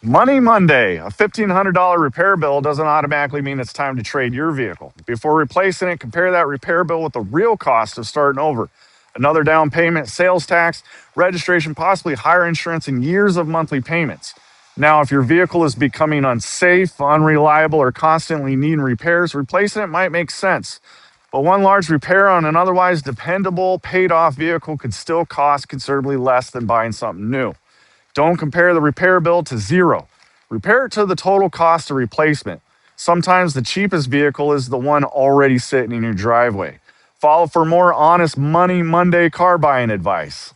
Money Monday. A $1,500 repair bill doesn't automatically mean it's time to trade your vehicle. Before replacing it, compare that repair bill with the real cost of starting over. Another down payment, sales tax, registration, possibly higher insurance, and years of monthly payments. Now, if your vehicle is becoming unsafe, unreliable, or constantly needing repairs, replacing it might make sense. But one large repair on an otherwise dependable, paid off vehicle could still cost considerably less than buying something new. Don't compare the repair bill to zero. Repair it to the total cost of replacement. Sometimes the cheapest vehicle is the one already sitting in your driveway. Follow for more honest Money Monday car buying advice.